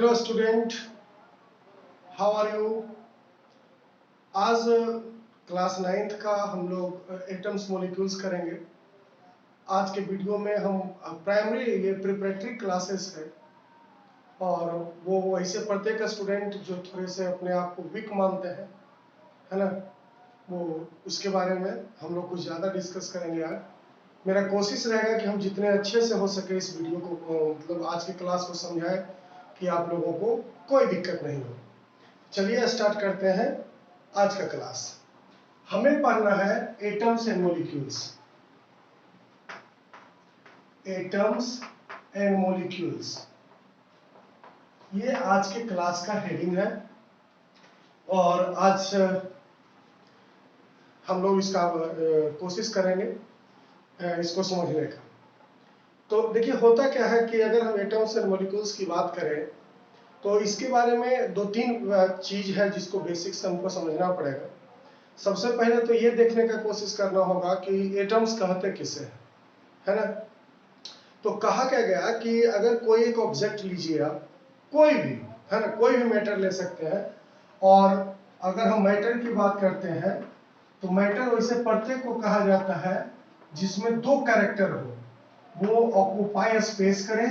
Hello student, how are you. आज class 9th का हम लोग एटम्स मॉलिक्यूल्स करेंगे। आज के वीडियो में हम प्राइमरी ये प्रिपरेटरी क्लासेस है और वो वैसे प्रत्येक स्टूडेंट जो थोड़े से अपने आप को वीक मानते हैं, है ना, वो उसके बारे में हम लोग कुछ ज़्यादा डिस्कस करेंगे। यार मेरा कोशिश रहेगा कि हम जितने अच्छे से हो सके इस वीडियो को मतलब आज की क्लास को समझाएं कि आप लोगों को कोई दिक्कत नहीं हो। चलिए स्टार्ट करते हैं आज का क्लास। हमें पढ़ना है atoms and molecules. Atoms and molecules ये आज के क्लास का हेडिंग है और आज हम लोग इसका कोशिश करेंगे इसको समझने का। तो देखिए होता क्या है कि अगर हम एटम्स एंड मॉलिक्यूल्स की बात करें तो इसके बारे में दो तीन चीज है जिसको बेसिक्स हमको समझना पड़ेगा। सबसे पहले तो ये देखने का कोशिश करना होगा कि एटम्स कहते किसे हैं, है ना। तो कहा क्या गया कि अगर कोई एक ऑब्जेक्ट लीजिए आप, कोई भी, है ना, कोई भी मैटर ले सकते हैं और अगर हम मैटर की बात करते हैं तो मैटर वैसे प्रत्येक को कहा जाता है जिसमें दो कैरेक्टर हो, वो ऑक्यूपाई स्पेस करे,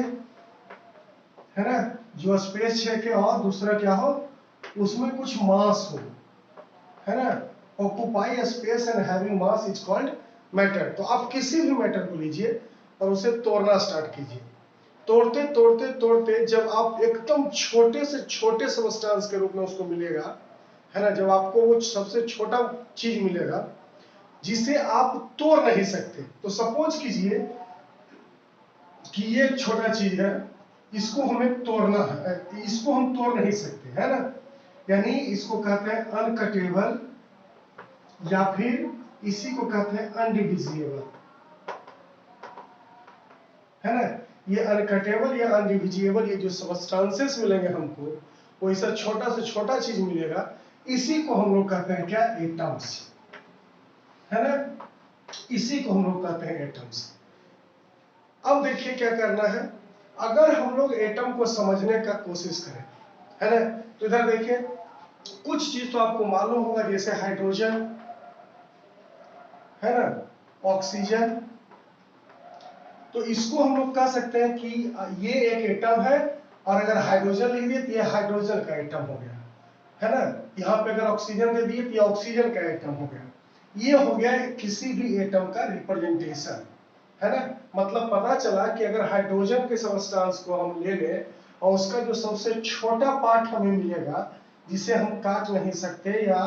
है ना, जो स्पेस छेके और दूसरा क्या हो उसमें कुछ मास हो, है ना। Occupy space and having mass is called matter. तो आप किसी भी मैटर को लीजिए और उसे तोड़ना स्टार्ट कीजिए। तोड़ते तोड़ते तोड़ते जब आप एकदम छोटे से छोटे सबस्टेंस के रूप में उसको मिलेगा, है ना, जब आपको वो सबसे छोटा चीज मिलेगा जिसे आप तोड़ नहीं सकते। तो सपोज कीजिए कि ये छोटा चीज है, इसको हमें तोड़ना है, इसको हम तोड़ नहीं सकते, है ना, यानी इसको कहते हैं अनकटेबल या फिर इसी को कहते हैं अनडिविजिबल, है ना। ये अनकटेबल या अनडिविजिबल ये जो सबस्टेंसेस मिलेंगे हमको वो ऐसा छोटा से छोटा चीज मिलेगा, इसी को हम लोग कहते हैं क्या, एटम्स, है ना, इसी को हम लोग कहते हैं एटम्स। अब देखिए क्या करना है, अगर हम लोग एटम को समझने का कोशिश करें, है ना, तो इधर देखिए कुछ चीज तो आपको मालूम होगा जैसे हाइड्रोजन, है ना, ऑक्सीजन। तो इसको हम लोग कह सकते हैं कि ये एक एटम है और अगर हाइड्रोजन लिख दिए तो ये हाइड्रोजन का एटम हो गया, है ना। यहाँ पे अगर ऑक्सीजन दे दिए तो ये ऑक्सीजन का एटम हो गया। ये हो गया किसी भी एटम का रिप्रेजेंटेशन, है ना। मतलब पता चला कि अगर हाइड्रोजन के सबस्टेंस को हम ले लें और उसका जो सबसे छोटा पार्ट हमें मिलेगा जिसे हम काट नहीं सकते या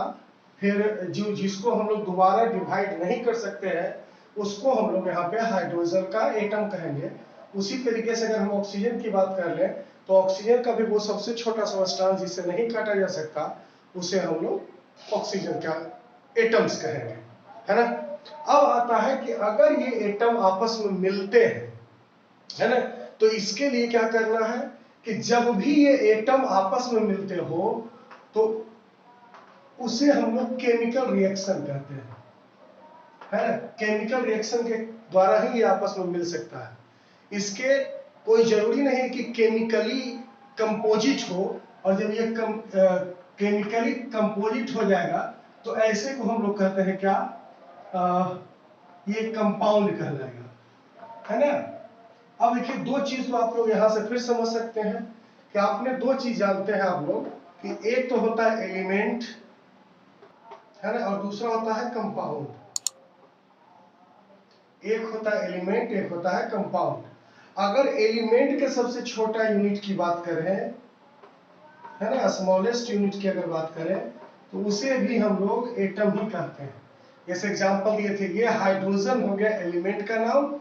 फिर जो जिसको हम लोग दोबारा डिवाइड नहीं कर सकते हैं उसको हम लोग यहाँ पे हाइड्रोजन का एटम कहेंगे। उसी तरीके से अगर हम ऑक्सीजन की बात कर लें तो ऑक्सीजन का भी वो सबसे छोटा सबस्टेंस जिसे नहीं काटा जा सकता उसे हम लोग ऑक्सीजन का एटम्स कहेंगे, है ना। अब आता है कि अगर ये एटम आपस में मिलते हैं, है ना, तो इसके लिए क्या करना है कि जब भी ये एटम आपस में मिलते हो तो उसे हम लोग केमिकल रिएक्शन कहते हैं, है ना। केमिकल रिएक्शन के द्वारा ही ये आपस में मिल सकता है। इसके कोई जरूरी नहीं कि केमिकली कंपोजिट हो, और जब ये केमिकली कंपोजिट हो जाएगा तो ऐसे को हम लोग कहते हैं क्या, ये कंपाउंड कहलाएगा, है ना। अब देखिए दो चीज तो आप लोग यहां से फिर समझ सकते हैं कि आपने दो चीज जानते हैं आप लोग कि एक तो होता है एलिमेंट, है ना, और दूसरा होता है कंपाउंड। एक होता है एलिमेंट, एक होता है कंपाउंड। अगर एलिमेंट के सबसे छोटा यूनिट की बात करें, है ना, स्मॉलेस्ट यूनिट की अगर बात करें तो उसे भी हम लोग एटम ही कहते हैं। जैसे एग्जांपल दिए थे, ये हाइड्रोजन हो गया एलिमेंट का नाम,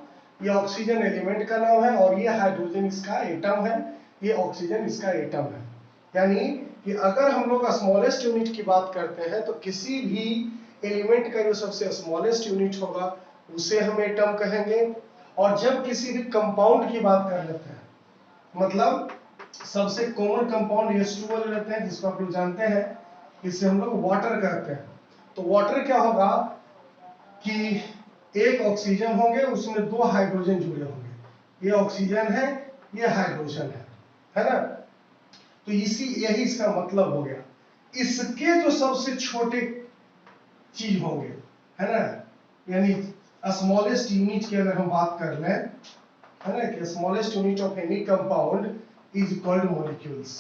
ये ऑक्सीजन एलिमेंट का नाम है और ये हाइड्रोजन इसका एटम है, ये ऑक्सीजन इसका एटम है। यानी कि अगर हम लोग स्मॉलेस्ट यूनिट की बात करते हैं तो किसी भी एलिमेंट का जो सबसे स्मॉलेस्ट यूनिट होगा उसे हम एटम कहेंगे। और जब किसी भी कंपाउंड की बात कर लेते हैं, मतलब सबसे कॉमन कंपाउंड H2O ले लेते हैं जिसको आप लोग जानते हैं, इसे हम लोग वाटर कहते हैं। तो वाटर क्या होगा कि एक ऑक्सीजन होंगे उसमें दो हाइड्रोजन जुड़े होंगे, ये ऑक्सीजन है ये हाइड्रोजन है ना। तो यही इसका मतलब हो गया। इसके जो सबसे छोटे चीज होंगे, है ना, यानी स्मॉलेस्ट यूनिट की अगर हम बात कर लें, है ना, कि smallest unit of any compound is called molecules,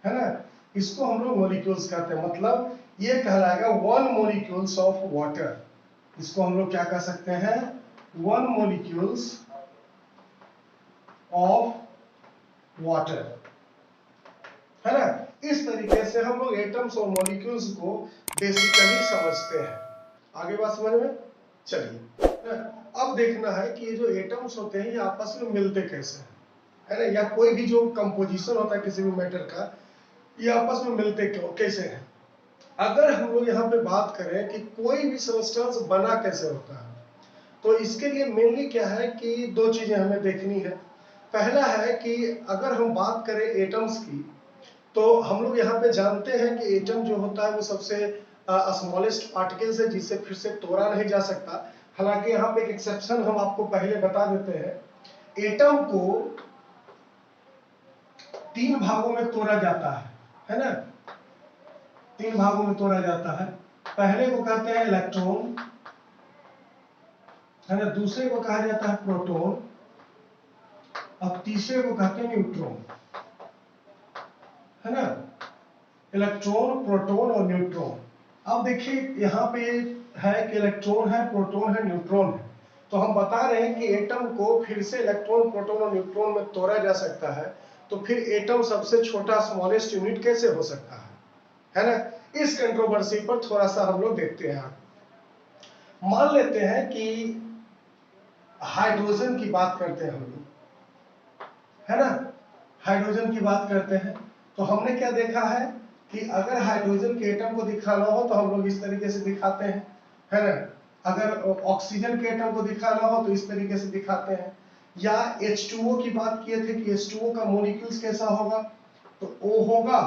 है ना, इसको हम लोग मॉलिक्यूल्स कहते हैं। मतलब ये कहलाएगा 1 मॉलिक्यूल्स ऑफ वाटर, इसको हम लोग क्या कह सकते हैं, 1 मॉलिक्यूल्स ऑफ वाटर, है ना। इस तरीके से हम लोग एटम्स और मॉलिक्यूल्स को बेसिकली समझते हैं। आगे बात समझ में? चलिए अब देखना है कि ये जो एटम्स होते हैं ये आपस में मिलते कैसे हैं, है ना, या कोई भी जो कंपोजिशन होता है किसी भी मैटर का, ये आपस में मिलते कैसे हैं। अगर हम लोग यहाँ पे बात करें कि कोई भी सब्सटेंस बना कैसे होता है, तो इसके लिए मेनली क्या है कि 2 चीजें हमें देखनी है। पहला है कि अगर हम बात करें एटम्स की, तो हम लोग यहाँ पे जानते हैं कि एटम जो होता है वो सबसे स्मॉलेस्ट पार्टिकल्स है जिससे फिर से तोड़ा नहीं जा सकता। हालांकि यहाँ पे एक एक्सेप्शन हम आपको पहले बता देते हैं, एटम को 3 भागों में तोड़ा जाता है ना, 3 भागों में तोड़ा जाता है। पहले को कहते हैं इलेक्ट्रॉन, है ना, दूसरे को कहा जाता है प्रोटॉन, और तीसरे को कहते हैं न्यूट्रॉन, है ना, इलेक्ट्रॉन, प्रोटॉन और न्यूट्रॉन। अब देखिए यहाँ पे है कि इलेक्ट्रॉन है, प्रोटॉन है, न्यूट्रॉन है, तो हम बता रहे हैं कि एटम को फिर से इलेक्ट्रॉन, प्रोटॉन और न्यूट्रॉन में तोड़ा जा सकता है, तो फिर एटम सबसे छोटा स्मॉलेस्ट यूनिट कैसे हो सकता है ना। इस कंट्रोवर्सी पर थोड़ा सा हम लोग देखते हैं। मान लेते हैं कि हाइड्रोजन की बात करते हैं हम लोग, है ना, हाइड्रोजन की बात करते हैं, तो हमने क्या देखा है कि अगर हाइड्रोजन के एटम को दिखाना हो तो हम लोग इस तरीके से दिखाते हैं, है ना, अगर ऑक्सीजन के एटम को दिखाना हो तो इस तरीके से दिखाते हैं, या H2O की बात किए थे कि H2O का मॉलिक्यूल्स कैसा होगा, तो O होगा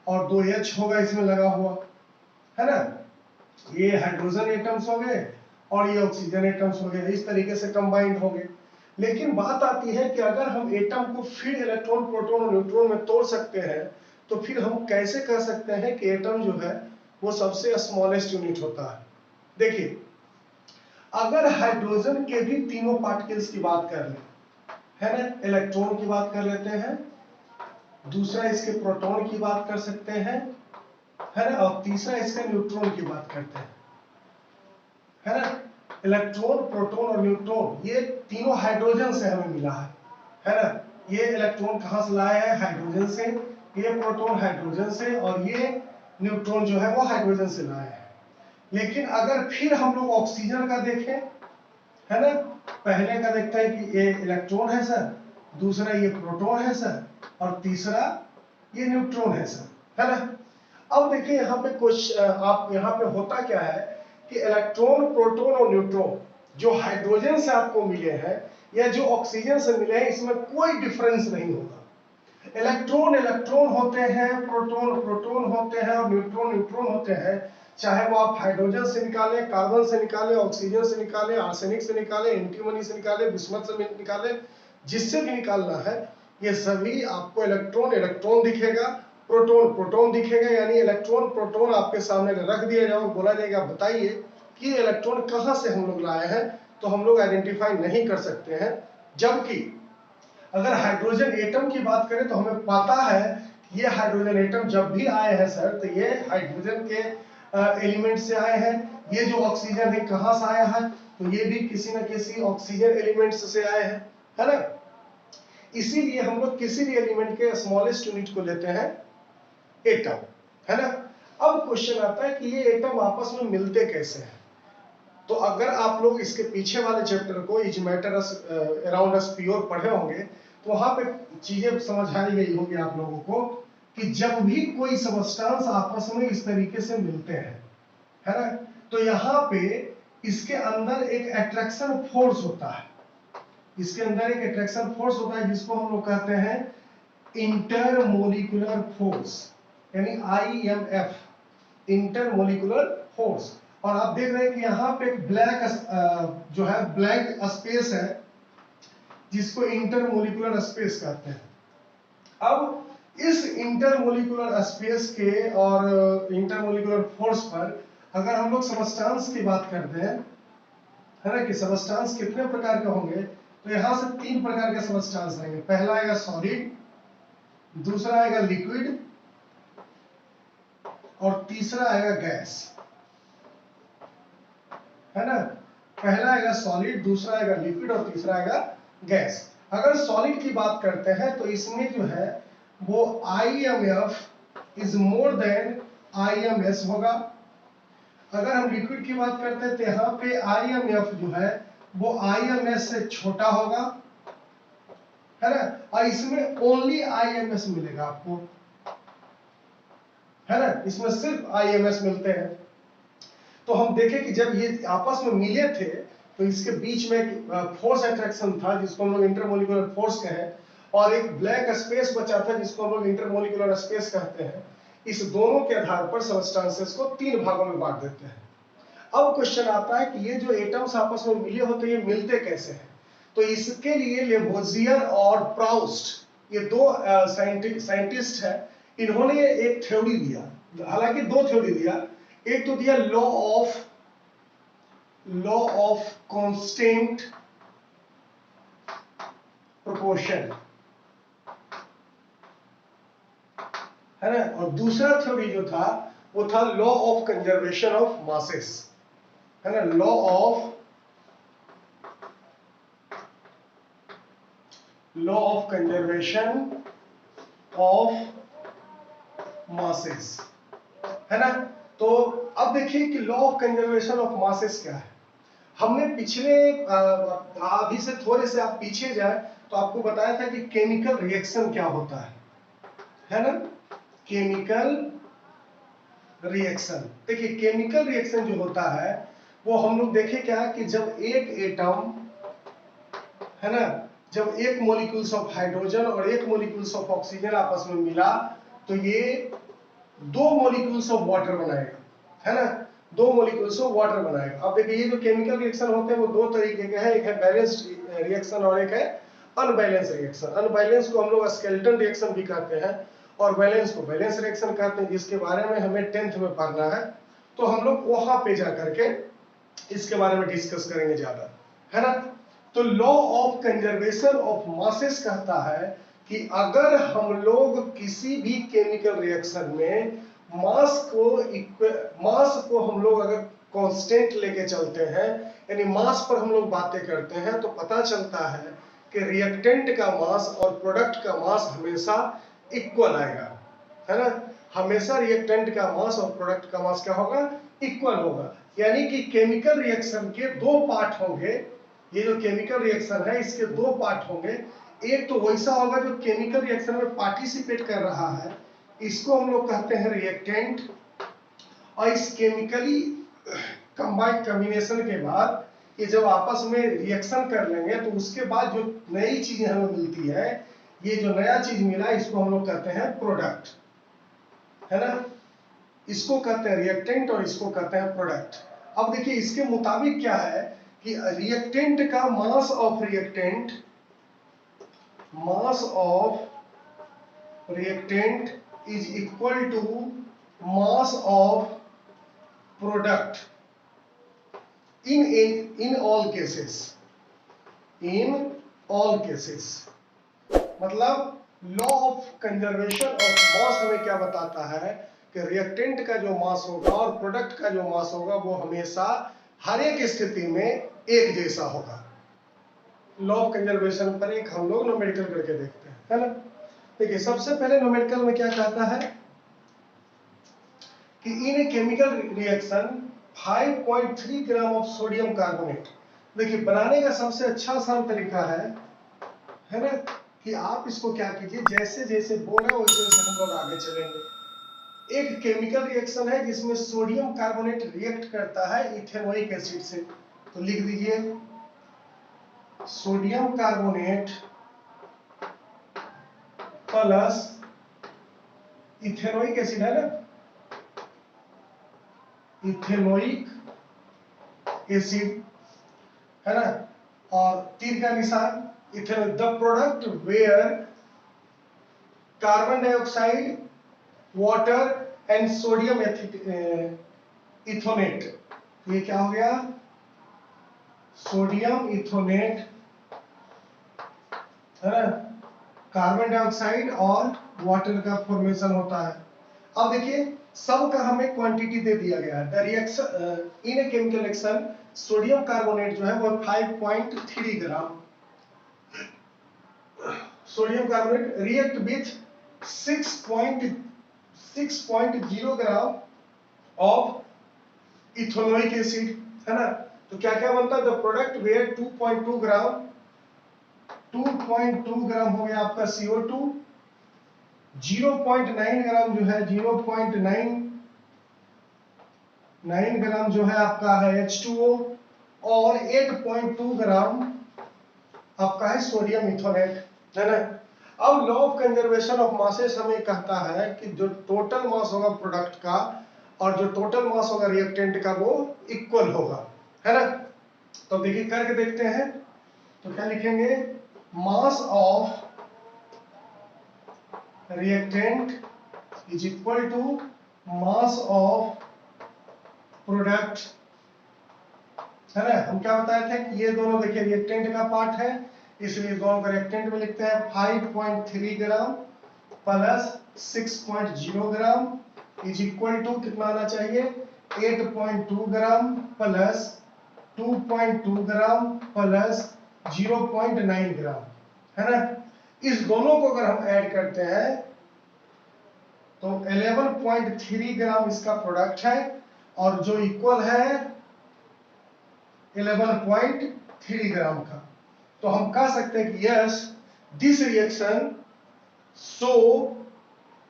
और 2 H होगा इसमें लगा हुआ, है ना, ये हाइड्रोजन एटम्स हो गए और ये ऑक्सीजन एटम्स हो गए, इस तरीके से कंबाइंड हो गए। लेकिन बात आती है कि अगर हम एटम को फिर इलेक्ट्रॉन, प्रोटॉन और न्यूट्रॉन में तोड़ सकते हैं, तो फिर हम कैसे कह सकते हैं कि एटम जो है वो सबसे स्मॉलेस्ट यूनिट होता है। देखिए अगर हाइड्रोजन के भी तीनों पार्टिकल्स की बात कर लें, है ना, इलेक्ट्रॉन की बात कर लेते हैं, दूसरा इसके प्रोटॉन की बात कर सकते हैं, है ना, और तीसरा इसके न्यूट्रॉन की बात करते हैं, है ना। इलेक्ट्रॉन, प्रोटॉन और न्यूट्रॉन ये तीनों हाइड्रोजन से हमें मिला है ना। ये इलेक्ट्रॉन कहां से लाया है, हाइड्रोजन से, ये प्रोटॉन हाइड्रोजन से, और ये न्यूट्रॉन जो है वो हाइड्रोजन से लाया है। लेकिन अगर फिर हम लोग ऑक्सीजन का देखें, है ना, पहले का देखते हैं कि ये इलेक्ट्रॉन है सर, दूसरा ये प्रोटॉन है सर, और तीसरा ये न्यूट्रॉन है सर, है ना। अब देखिए यहाँ पे कुछ आप यहाँ पे होता क्या है कि इलेक्ट्रॉन, प्रोटॉन और न्यूट्रॉन जो हाइड्रोजन से आपको मिले हैं या जो ऑक्सीजन से मिले हैं, इसमें कोई डिफरेंस नहीं होगा। इलेक्ट्रॉन इलेक्ट्रॉन होते हैं, प्रोटॉन प्रोटॉन होते हैं और न्यूट्रॉन न्यूट्रॉन होते हैं। चाहे वो आप हाइड्रोजन से निकालें, कार्बन से निकालें, ऑक्सीजन से निकालें, आर्सेनिक से निकालें, एंटीमनी से निकालें, बिस्मथ से निकालें, जिससे भी निकालना है, ये सभी आपको इलेक्ट्रॉन इलेक्ट्रॉन दिखेगा, प्रोटॉन प्रोटॉन दिखेगा। यानी इलेक्ट्रॉन प्रोटॉन आपके सामने रख दिया जाए और बोला जाएगा बताइए कि इलेक्ट्रॉन कहां से हम लोग लाए हैं, तो हम लोग आइडेंटिफाई नहीं कर सकते हैं। जबकि अगर हाइड्रोजन एटम की बात करें तो हमें पता है कि ये हाइड्रोजन एटम जब भी आए हैं सर, तो ये हाइड्रोजन के एलिमेंट से आए हैं। ये जो ऑक्सीजन है कहां से आया है, तो ये भी किसी न किसी ऑक्सीजन एलिमेंट्स से आए हैं, है ना। इसीलिए हम लोग किसी भी एलिमेंट के स्मॉलेस्ट यूनिट को लेते हैं एटम, है ना। अब क्वेश्चन आता है कि ये एटम आपस में मिलते कैसे हैं। तो अगर आप लोग इसके पीछे वाले चैप्टर को is matter around us pure पढ़े होंगे, तो वहां पे चीजें समझाई गई होंगी आप लोगों को कि जब भी कोई सबस्टेंस आपस में इस तरीके से मिलते हैं, है ना, तो यहाँ पे इसके अंदर एक अट्रैक्शन फोर्स होता है, इसके अंदर एक अट्रैक्शन फोर्स होता है जिसको हम लोग कहते हैं इंटरमोलिकुलर फोर्स, यानी IMF, इंटरमोलिकुलर फोर्स। और आप देख रहे हैं कि यहाँ पे एक ब्लैक जो है ब्लैंक स्पेस है जिसको इंटरमोलिकुलर स्पेस कहते हैं। अब इस इंटरमोलिकुलर स्पेस के और इंटरमोलिकुलर फोर्स पर अगर हम लोग सबस्टांस की बात करते हैं, है ना, कि सबस्टांस कितने प्रकार के होंगे, तो यहां से 3 प्रकार के सबस्टांस आएंगे। पहला आएगा सॉलिड, दूसरा आएगा लिक्विड और तीसरा आएगा गैस, है ना। पहला आएगा सॉलिड, दूसरा आएगा लिक्विड और तीसरा आएगा गैस। अगर सॉलिड की बात करते हैं तो इसमें जो है वो IMF is more than IMS होगा। अगर हम लिक्विड की बात करते हैं तो यहाँ पे IMF जो है वो IMS से छोटा होगा, है ना, और इसमें ओनली IMS मिलेगा आपको, है ना, इसमें सिर्फ IMS मिलते हैं। तो हम देखें कि जब ये आपस में मिले थे तो इसके बीच में एक फोर्स अट्रैक्शन था जिसको हम लोग इंटरमोलिकुलर फोर्स कहें, और एक ब्लैक स्पेस बचा था जिसको हम लोग इंटरमोलिकुलर स्पेस कहते हैं। इस दोनों के आधार पर सबस्टांसेस को 3 भागों में बांट देते हैं। अब क्वेश्चन आता है कि ये जो एटम्स आपस में मिले होते हैं ये मिलते कैसे हैं। तो इसके लिए लेवोजियर और प्राउस्ट ये 2 साइंटिस्ट हैं, इन्होंने एक थ्योरी दिया, हालांकि 2 थ्योरी दिया। एक तो दिया लॉ ऑफ कांस्टेंट प्रोपोर्शन, है ना, और दूसरा थ्योरी जो था वो था law of conservation of masses, है ना, law of conservation of masses, है ना। तो अब देखिए कि law of conservation of masses क्या है। हमने पिछले अभी से थोड़े से आप पीछे जाए तो आपको बताया था कि केमिकल रिएक्शन क्या होता है ना, केमिकल रिएक्शन। देखिए केमिकल रिएक्शन जो होता है वो हम लोग देखे क्या कि जब एक एटम, है ना, जब एक मॉलिक्यूल्स ऑफ हाइड्रोजन और एक मॉलिक्यूल्स ऑफ ऑक्सीजन आपस में मिला तो ये 2 मॉलिक्यूल्स ऑफ वाटर बनाएगा, है ना, 2 मॉलिक्यूल्स ऑफ वाटर बनाएगा। अब देखिए ये जो केमिकल रिएक्शन होते हैं वो 2 तरीके के हैं, एक है बैलेंस्ड रिएक्शन और एक है अनबैलेंस रिएक्शन। अनबैलेंस को हम लोग स्केलेटन रिएक्शन भी कहते हैं और बैलेंस को बैलेंस रिएक्शन कहते हैं, जिसके बारे में हमें 10th में पढ़ना है। तो हम लोग वहां पे जाकर के इसके बारे में डिस्कस करेंगे ज्यादा, है ना। तो law of conservation of masses कहता है कि अगर हम लोग किसी भी केमिकल रिएक्शन में मास को हम लोग अगर कांस्टेंट लेके चलते हैं, यानी मास पर हम लोग बातें करते हैं, तो पता चलता है कि रिएक्टेंट का मास और प्रोडक्ट का मास हमेशा इक्वल आएगा, है ना। हमेशा रिएक्टेंट का मास और प्रोडक्ट का मास क्या होगा, इक्वल होगा। यानी कि केमिकल रिएक्शन के 2 पार्ट होंगे। ये जो केमिकल रिएक्शन है इसके 2 पार्ट होंगे। एक तो वैसा होगा जो केमिकल रिएक्शन में पार्टिसिपेट कर रहा है, इसको हम लोग कहते हैं रिएक्टेंट, और इस केमिकली कंबाइंड कॉम्बिनेशन के बाद ये जब आपस में रिएक्शन कर लेंगे तो उसके बाद जो नई चीज हमें मिलती है, ये जो नया चीज मिला इसको हम लोग कहते हैं प्रोडक्ट, है ना। इसको कहते हैं रिएक्टेंट और इसको कहते हैं प्रोडक्ट। अब देखिए इसके मुताबिक क्या है कि रिएक्टेंट का mass of reactant is equal to mass of product in all cases। मतलब law of conservation of mass हमें क्या बताता है कि रिएक्टेंट का जो मास होगा और प्रोडक्ट का जो मास होगा वो हमेशा हर एक स्थिति में एक जैसा होगा। लॉ ऑफ कंजर्वेशन पर एक हम लोग न्यूमेरिकल करके देखते हैं, है ना। देखिए सबसे पहले न्यूमेरिकल में क्या कहता है कि in a chemical reaction 5.3 gram of sodium carbonate. देखिए बनाने का सबसे अच्छा आसान तरीका है ना, कि आप इसको क्या कीजिए, जैसे जैसे बोला वैसे वैसे हम लोग आगे चलेंगे। एक केमिकल रिएक्शन है जिसमें सोडियम कार्बोनेट रिएक्ट करता है इथेनोइक एसिड से, तो लिख दीजिए sodium carbonate plus ethanoic acid, है ना, इथेनोइक एसिड, है ना, और तीर का निशान ethanol. The product were carbon dioxide, water and sodium ethanoate. तो ये क्या हो गया, सोडियम इथोनेट, है ना, कार्बन डाइऑक्साइड और वाटर का फॉर्मेशन होता है। अब देखिए सब का हमें क्वांटिटी दे दिया गया है। The reaction in a chemical reaction, sodium carbonate जो है वो 5.3 gram, sodium carbonate react with 6.0 gram of ethanoic acid, है ना। तो क्या क्या बनता है, the product were 2.2 gram, 2.2 gram हो गया आपका CO2, 0.9 ग्राम जो है 0.9 ग्राम जो है आपका है H2O, और 8.2 ग्राम आपका है सोडियम इथोनेट, है ना। अब law of conservation of masses हमें कहता है कि जो टोटल मास होगा प्रोडक्ट का और जो टोटल मास होगा रिएक्टेंट का वो इक्वल होगा, है ना। तो देखिए करके देखते हैं। तो क्या लिखेंगे, mass of reactant is equal to mass of product, है ना। हम क्या बताए थे कि ये दोनों देखिए रिएक्टेंट का पार्ट है, इसलिए दोनों का रिएक्टेंट में लिखते हैं 5.3 gram plus 6.0 gram is equal to कितना आना चाहिए, 8.2 ग्राम प्लस 2.2 ग्राम प्लस 0.9 ग्राम, है ना। इस दोनों को अगर हम ऐड करते हैं तो 11.3 ग्राम इसका प्रोडक्ट है, और जो इक्वल है 11.3 ग्राम का। तो हम कह सकते हैं कि yes this reaction show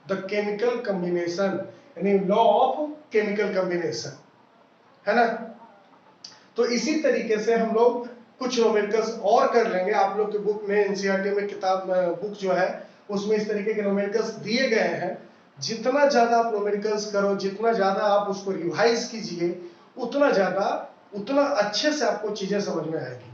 the chemical combination, यानी लॉ ऑफ केमिकल कॉम्बिनेशन, है ना। तो इसी तरीके से हम लोग कुछ न्यूमेरिकल्स और कर लेंगे। आप लोग की बुक में, एनसीईआरटी में किताब बुक जो है उसमें इस तरीके के न्यूमेरिकल्स दिए गए हैं। जितना ज्यादा आप न्यूमेरिकल्स करो, जितना ज्यादा आप उसको रिवाइज कीजिए, उतना ज्यादा उतना अच्छे से आपको चीजें समझ में आएगी।